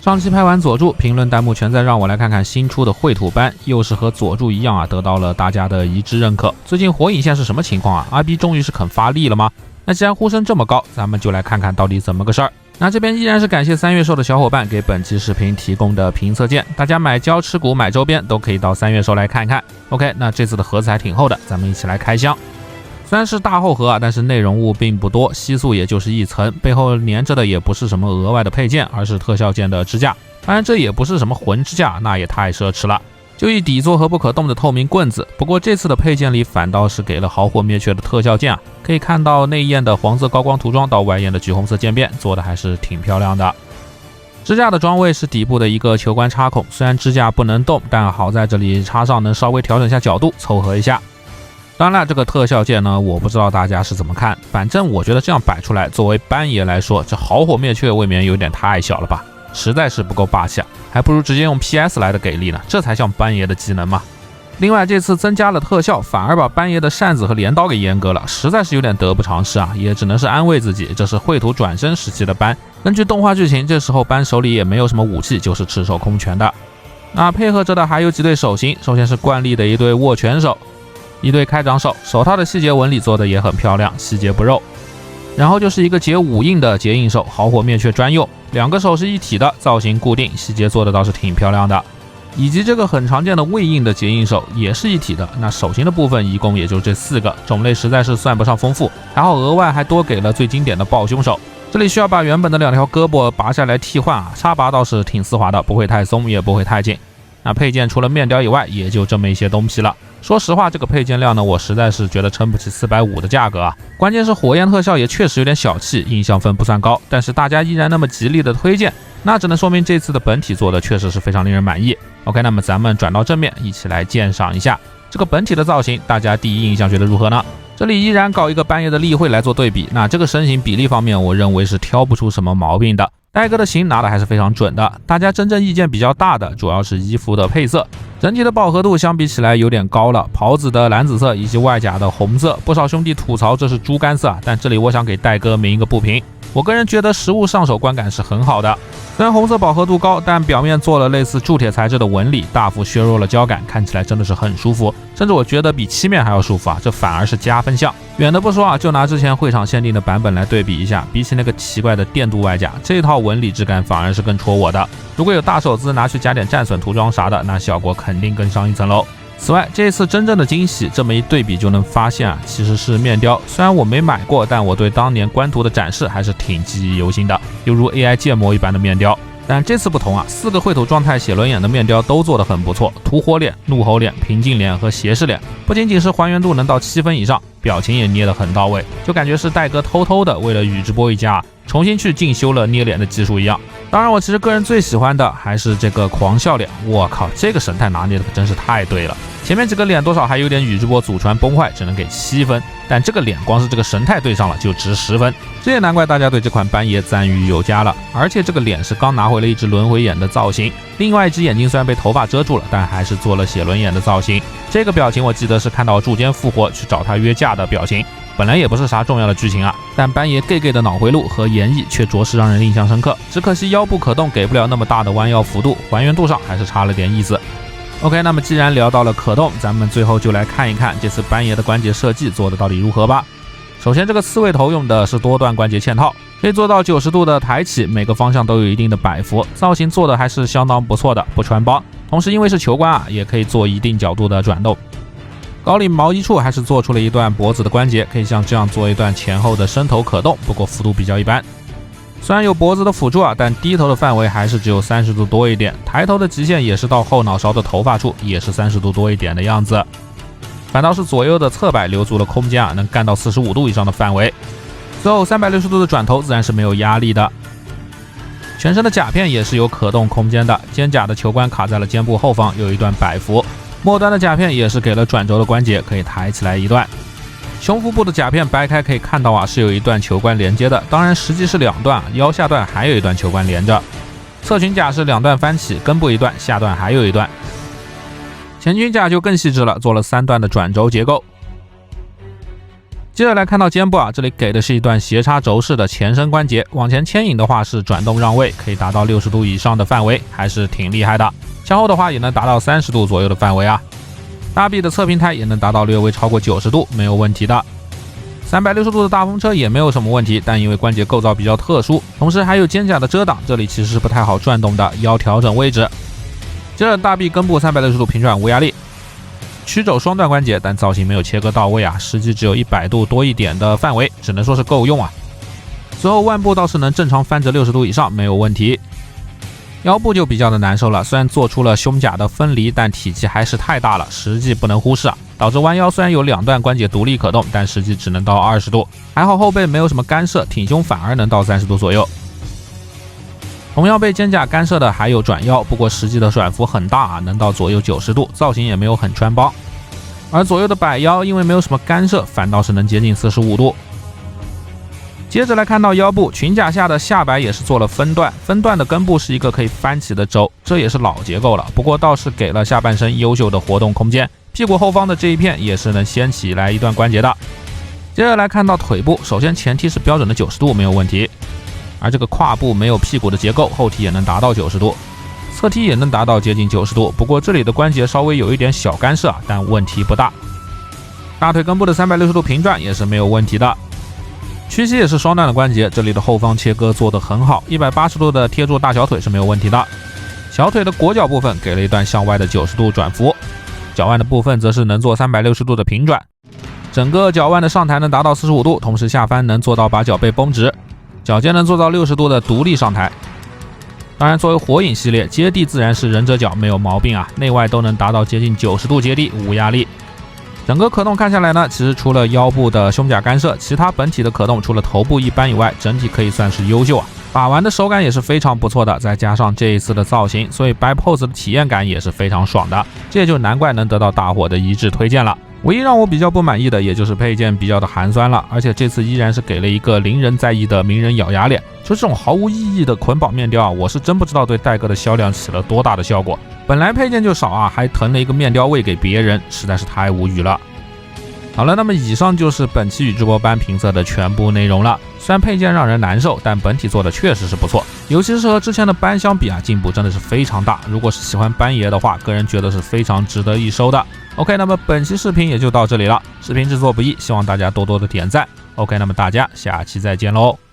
上期拍完佐助，评论弹幕全在让我来看看新出的绘图班，又是和佐助一样啊，得到了大家的一致认可。最近火影线是什么情况啊？阿 B 终于是肯发力了吗？那既然呼声这么高，咱们就来看看到底怎么个事儿。那这边依然是感谢3月售的小伙伴给本期视频提供的评测键，大家买胶吃骨买周边都可以到3月售来看一看。OK， 那这次的盒子还挺厚的，咱们一起来开箱。虽然是大厚盒啊，但是内容物并不多，吸塑也就是一层，背后粘着的也不是什么额外的配件，而是特效件的支架。当然这也不是什么魂支架，那也太奢侈了，就一底座和不可动的透明棍子。不过这次的配件里反倒是给了好火灭却的特效件啊，可以看到内焰的黄色高光涂装到外焰的橘红色渐变，做的还是挺漂亮的。支架的装位是底部的一个球冠插孔，虽然支架不能动，但好在这里插上能稍微调整一下角度，凑合一下。当然了，这个特效件呢，我不知道大家是怎么看，反正我觉得这样摆出来，作为班爷来说，这好火灭却未免有点太小了吧，实在是不够霸气啊，还不如直接用 PS 来的给力呢，这才像班爷的技能嘛。另外这次增加了特效，反而把班爷的扇子和镰刀给阉割了，实在是有点得不偿失啊，也只能是安慰自己，这是绘图转生时期的班。根据动画剧情，这时候班手里也没有什么武器，就是赤手空拳的。那配合着的还有几对手型，首先是惯例的一对握拳手，一对开掌手，手套的细节纹理做的也很漂亮，细节不肉。然后就是一个结5印的结印手，好火灭却专用，两个手是一体的，造型固定，细节做的倒是挺漂亮的。以及这个很常见的未印的结印手也是一体的，那手型的部分一共也就这4个，种类实在是算不上丰富，还好额外还多给了最经典的抱胸手，这里需要把原本的2条胳膊拔下来替换啊，插拔倒是挺丝滑的，不会太松也不会太紧。那配件除了面雕以外也就这么一些东西了，说实话这个配件量呢，我实在是觉得撑不起450的价格啊，关键是火焰特效也确实有点小气，印象分不算高，但是大家依然那么极力的推荐，那只能说明这次的本体做的确实是非常令人满意。 OK， 那么咱们转到正面一起来鉴赏一下这个本体的造型，大家第一印象觉得如何呢？这里依然搞一个班爷的例会来做对比，那这个身形比例方面我认为是挑不出什么毛病的，戴哥的型拿的还是非常准的，大家真正意见比较大的主要是衣服的配色，整体的饱和度相比起来有点高了，袍子的蓝紫色以及外甲的红色，不少兄弟吐槽这是猪肝色，但这里我想给戴哥鸣一个不平，我个人觉得实物上手观感是很好的，虽然红色饱和度高，但表面做了类似铸铁材质的纹理，大幅削弱了胶感，看起来真的是很舒服，甚至我觉得比漆面还要舒服啊，这反而是加分项。远的不说啊，就拿之前会场限定的版本来对比一下，比起那个奇怪的电镀外甲，这套纹理质感反而是更戳我的，如果有大手资拿去加点战损涂装啥的，那效果肯定更上一层楼。此外，这次真正的惊喜，这么一对比就能发现啊，其实是面雕。虽然我没买过，但我对当年官图的展示还是挺记忆犹新的，犹如 AI 建模一般的面雕。但这次不同啊，4个绘图状态写轮眼的面雕都做得很不错，吐火脸、怒吼脸、平静脸和斜视脸，不仅仅是还原度能到7分以上，表情也捏得很到位，就感觉是戴哥偷偷的为了宇智波一家重新去进修了捏脸的技术一样。当然我其实个人最喜欢的还是这个狂笑脸，我靠，这个神态拿捏的可真是太对了，前面几个脸多少还有点宇智波祖传崩坏，只能给7分，但这个脸光是这个神态对上了就值10分，这也难怪大家对这款班爷赞誉有加了。而且这个脸是刚拿回了一只轮回眼的造型，另外一只眼睛虽然被头发遮住了，但还是做了写轮眼的造型，这个表情我记得是看到柱间复活去找他约架的表情，本来也不是啥重要的剧情啊，但班爷 gay 的脑回路和演绎却着实让人印象深刻，只可惜腰部可动给不了那么大的弯腰幅度，还原度上还是差了点意思。OK， 那么既然聊到了可动，咱们最后就来看一看这次班爷的关节设计做的到底如何吧。首先这个刺猬头用的是多段关节嵌套，可以做到90度的抬起，每个方向都有一定的摆幅，造型做的还是相当不错的，不穿帮，同时因为是球冠啊，也可以做一定角度的转动。高领毛衣处还是做出了一段脖子的关节，可以像这样做一段前后的伸头可动，不过幅度比较一般。虽然有脖子的辅助啊，但低头的范围还是只有30度多一点，抬头的极限也是到后脑勺的头发处，也是30度多一点的样子。反倒是左右的侧摆留足了空间啊，能干到45度以上的范围。最后360度的转头自然是没有压力的。全身的甲片也是有可动空间的，肩甲的球冠卡在了肩部后方，有一段摆幅。末端的甲片也是给了转轴的关节，可以抬起来一段。胸腹部的甲片掰开可以看到啊，是有一段球冠连接的，当然实际是2段，腰下段还有一段球冠连着。侧裙甲是2段翻起，根部一段，下段还有一段。前裙甲就更细致了，做了3段的转轴结构。接着来看到肩部啊，这里给的是一段斜插轴式的前伸关节，往前牵引的话是转动让位，可以达到60度以上的范围，还是挺厉害的。向后的话也能达到30度左右的范围啊。大臂的侧平台也能达到略微超过90度，没有问题的。360度的大风车也没有什么问题，但因为关节构造比较特殊，同时还有肩胛的遮挡，这里其实是不太好转动的，要调整位置。接着大臂根部360度平转无压力。曲肘双段关节，但造型没有切割到位啊，实际只有100度多一点的范围，只能说是够用啊。随后腕部倒是能正常翻折60度以上，没有问题。腰部就比较的难受了，虽然做出了胸甲的分离，但体积还是太大了，实际不能忽视啊，导致弯腰虽然有2段关节独立可动，但实际只能到20度。还好后背没有什么干涉，挺胸反而能到30度左右。同样被肩胛干涉的还有转腰，不过实际的转幅很大啊，能到左右90度，造型也没有很穿帮。而左右的摆腰因为没有什么干涉，反倒是能接近45度。接着来看到腰部，裙甲下的下摆也是做了分段，分段的根部是一个可以翻起的轴，这也是老结构了，不过倒是给了下半身优秀的活动空间。屁股后方的这一片也是能掀起来一段关节的。接着来看到腿部，首先前踢是标准的90度没有问题，而这个胯部没有屁股的结构，后踢也能达到90度，侧踢也能达到接近90度，不过这里的关节稍微有一点小干涉，但问题不大。大腿根部的360度平转也是没有问题的。屈膝也是双段的关节，这里的后方切割做得很好，180度的贴住大小腿是没有问题的。小腿的裹脚部分给了一段向外的90度转幅，脚腕的部分则是能做360度的平转，整个脚腕的上抬能达到45度，同时下翻能做到把脚背绷直，脚尖能做到60度的独立上抬。当然作为火影系列，接地自然是忍者脚没有毛病啊，内外都能达到接近90度接地无压力。整个可动看下来呢，其实除了腰部的胸甲干涉，其他本体的可动除了头部一般以外，整体可以算是优秀啊。把玩的手感也是非常不错的，再加上这一次的造型，所以 By Pose 的体验感也是非常爽的，这也就难怪能得到大伙的一致推荐了。唯一让我比较不满意的也就是配件比较的寒酸了，而且这次依然是给了一个零人在意的鸣人咬牙脸，就这种毫无意义的捆绑面雕啊，我是真不知道对戴哥的销量起了多大的效果。本来配件就少啊，还腾了一个面雕喂给别人，实在是太无语了。好了，那么以上就是本期宇智波斑评测的全部内容了。虽然配件让人难受，但本体做的确实是不错，尤其是和之前的斑相比啊，进步真的是非常大。如果是喜欢斑爷的话，个人觉得是非常值得一收的。OK， 那么本期视频也就到这里了。视频制作不易，希望大家多多的点赞。OK， 那么大家下期再见喽。